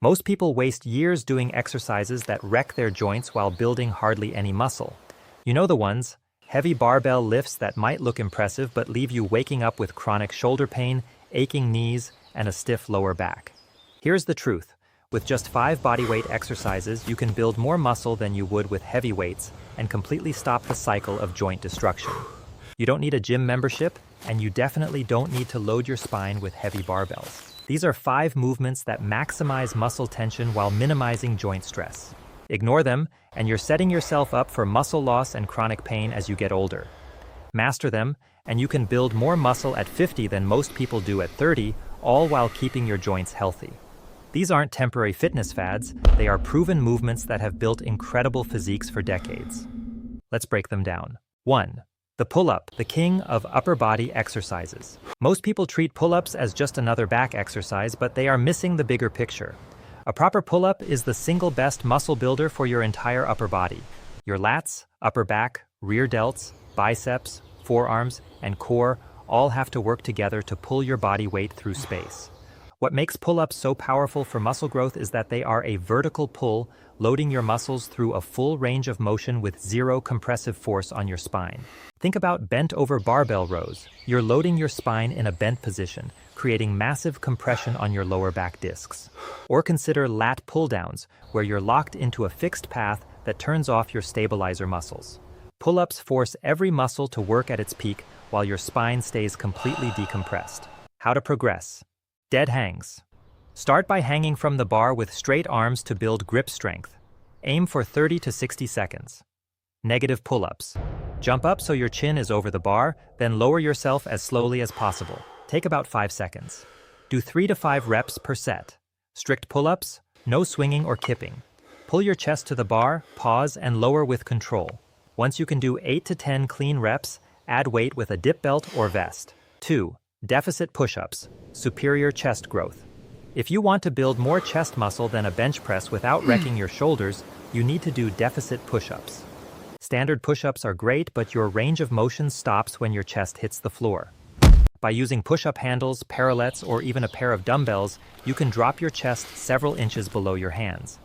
Most people waste years doing exercises that wreck their joints while building hardly any muscle. You know the ones: heavy barbell lifts that might look impressive but leave you waking up with chronic shoulder pain, aching knees, and a stiff lower back. Here's the truth. With just 5 bodyweight exercises, you can build more muscle than you would with heavy weights and completely stop the cycle of joint destruction. You don't need a gym membership, and you definitely don't need to load your spine with heavy barbells. These are 5 movements that maximize muscle tension while minimizing joint stress. Ignore them, and you're setting yourself up for muscle loss and chronic pain as you get older. Master them, and you can build more muscle at 50 than most people do at 30, all while keeping your joints healthy. These aren't temporary fitness fads, they are proven movements that have built incredible physiques for decades. Let's break them down. 1. The pull-up, the king of upper body exercises. Most people treat pull-ups as just another back exercise, but they are missing the bigger picture. A proper pull-up is the single best muscle builder for your entire upper body. Your lats, upper back, rear delts, biceps, forearms, and core all have to work together to pull your body weight through space. What makes pull-ups so powerful for muscle growth is that they are a vertical pull, loading your muscles through a full range of motion with zero compressive force on your spine. Think about bent-over barbell rows. You're loading your spine in a bent position, creating massive compression on your lower back discs. Or consider lat pull-downs, where you're locked into a fixed path that turns off your stabilizer muscles. Pull-ups force every muscle to work at its peak while your spine stays completely decompressed. How to progress. Dead hangs. Start by hanging from the bar with straight arms to build grip strength. Aim for 30 to 60 seconds. Negative pull-ups. Jump up so your chin is over the bar, then lower yourself as slowly as possible. Take about 5 seconds. Do 3 to 5 reps per set. Strict pull-ups, no swinging or kipping. Pull your chest to the bar, pause, and lower with control. Once you can do 8 to 10 clean reps, add weight with a dip belt or vest. 2. Deficit push-ups, superior chest growth. If you want to build more chest muscle than a bench press without wrecking your shoulders, you need to do deficit push-ups. Standard push-ups are great, but your range of motion stops when your chest hits the floor. By using push-up handles, parallettes, or even a pair of dumbbells, you can drop your chest several inches below your hands.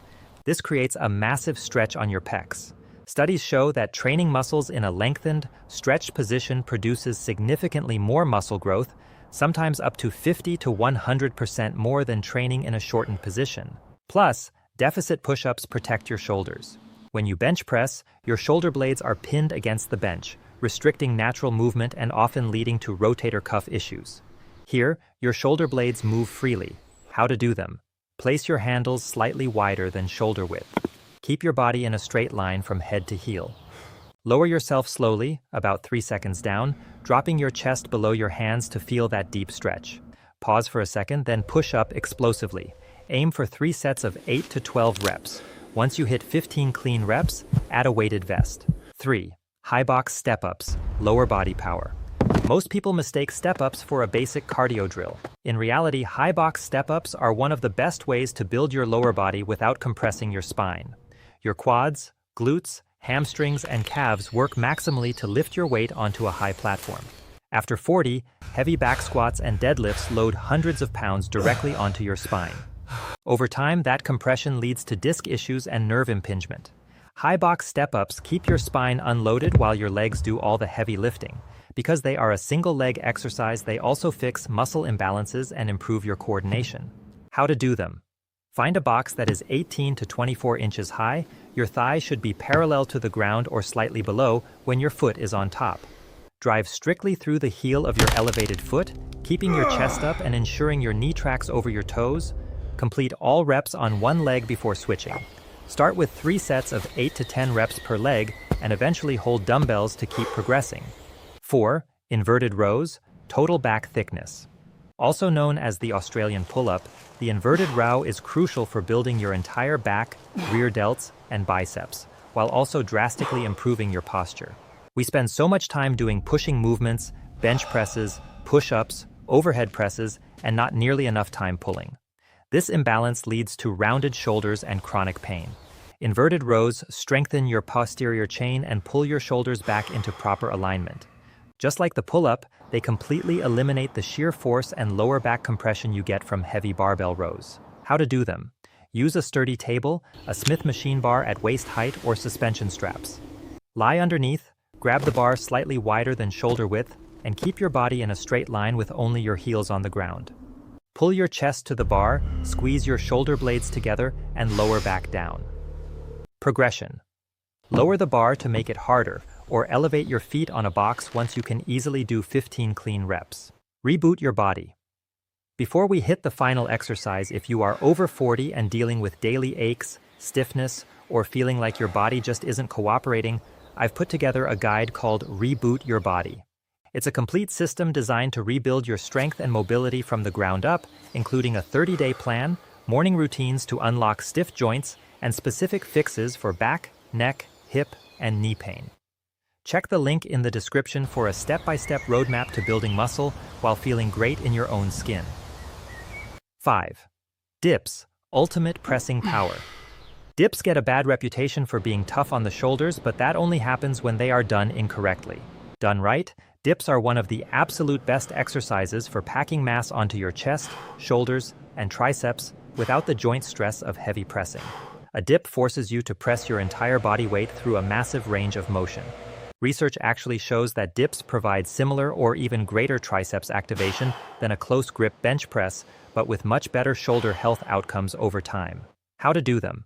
This creates a massive stretch on your pecs. Studies show that training muscles in a lengthened, stretched position produces significantly more muscle growth, sometimes up to 50 to 100% more than training in a shortened position. Plus, deficit push-ups protect your shoulders. When you bench press, your shoulder blades are pinned against the bench, restricting natural movement and often leading to rotator cuff issues. Here, your shoulder blades move freely. How to do them? Place your handles slightly wider than shoulder width. Keep your body in a straight line from head to heel. Lower yourself slowly, about 3 seconds down, dropping your chest below your hands to feel that deep stretch. Pause for a second, then push up explosively. Aim for 3 sets of 8 to 12 reps. Once you hit 15 clean reps, add a weighted vest. 3. High box step-ups, lower body power. Most people mistake step-ups for a basic cardio drill. In reality, high box step-ups are one of the best ways to build your lower body without compressing your spine. Your quads, glutes, hamstrings, and calves work maximally to lift your weight onto a high platform. After 40, heavy back squats and deadlifts load hundreds of pounds directly onto your spine. Over time, that compression leads to disc issues and nerve impingement. High box step-ups keep your spine unloaded while your legs do all the heavy lifting. Because they are a single leg exercise, they also fix muscle imbalances and improve your coordination. How to do them? Find a box that is 18 to 24 inches high. Your thigh should be parallel to the ground or slightly below when your foot is on top. Drive strictly through the heel of your elevated foot, keeping your chest up and ensuring your knee tracks over your toes. Complete all reps on one leg before switching. Start with 3 sets of 8 to 10 reps per leg and eventually hold dumbbells to keep progressing. 4. Inverted rows, total back thickness. Also known as the Australian pull-up, the inverted row is crucial for building your entire back, rear delts, and biceps, while also drastically improving your posture. We spend so much time doing pushing movements, bench presses, push-ups, overhead presses, and not nearly enough time pulling. This imbalance leads to rounded shoulders and chronic pain. Inverted rows strengthen your posterior chain and pull your shoulders back into proper alignment. Just like the pull-up, they completely eliminate the shear force and lower back compression you get from heavy barbell rows. How to do them? Use a sturdy table, a Smith machine bar at waist height, or suspension straps. Lie underneath, grab the bar slightly wider than shoulder width, and keep your body in a straight line with only your heels on the ground. Pull your chest to the bar, squeeze your shoulder blades together, and lower back down. Progression. Lower the bar to make it harder, or elevate your feet on a box once you can easily do 15 clean reps. Reboot your body. Before we hit the final exercise, if you are over 40 and dealing with daily aches, stiffness, or feeling like your body just isn't cooperating, I've put together a guide called Reboot Your Body. It's a complete system designed to rebuild your strength and mobility from the ground up, including a 30-day plan, morning routines to unlock stiff joints, and specific fixes for back, neck, hip, and knee pain. Check the link in the description for a step-by-step roadmap to building muscle while feeling great in your own skin. 5. Dips, ultimate pressing power. Dips get a bad reputation for being tough on the shoulders, but that only happens when they are done incorrectly. Done right, dips are one of the absolute best exercises for packing mass onto your chest, shoulders, and triceps without the joint stress of heavy pressing. A dip forces you to press your entire body weight through a massive range of motion. Research actually shows that dips provide similar or even greater triceps activation than a close grip bench press, but with much better shoulder health outcomes over time. How to do them?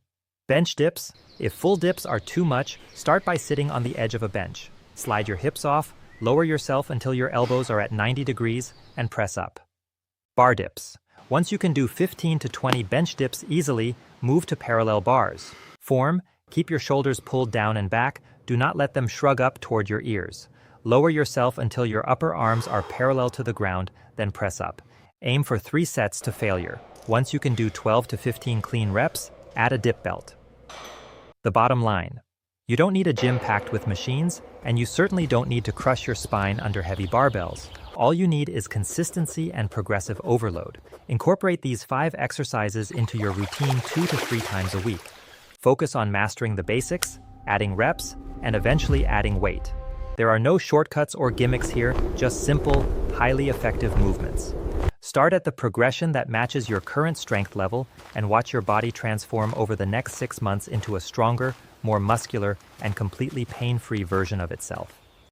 Bench dips. If full dips are too much, start by sitting on the edge of a bench. Slide your hips off, lower yourself until your elbows are at 90 degrees, and press up. Bar dips. Once you can do 15 to 20 bench dips easily, move to parallel bars. Form: keep your shoulders pulled down and back, do not let them shrug up toward your ears. Lower yourself until your upper arms are parallel to the ground, then press up. Aim for 3 sets to failure. Once you can do 12 to 15 clean reps, add a dip belt. The bottom line: you don't need a gym packed with machines, and you certainly don't need to crush your spine under heavy barbells. All you need is consistency and progressive overload. Incorporate these 5 exercises into your routine 2 to 3 times a week. Focus on mastering the basics, adding reps, and eventually adding weight. There are no shortcuts or gimmicks here, just simple, highly effective movements. Start at the progression that matches your current strength level and watch your body transform over the next 6 months into a stronger, more muscular, and completely pain-free version of itself.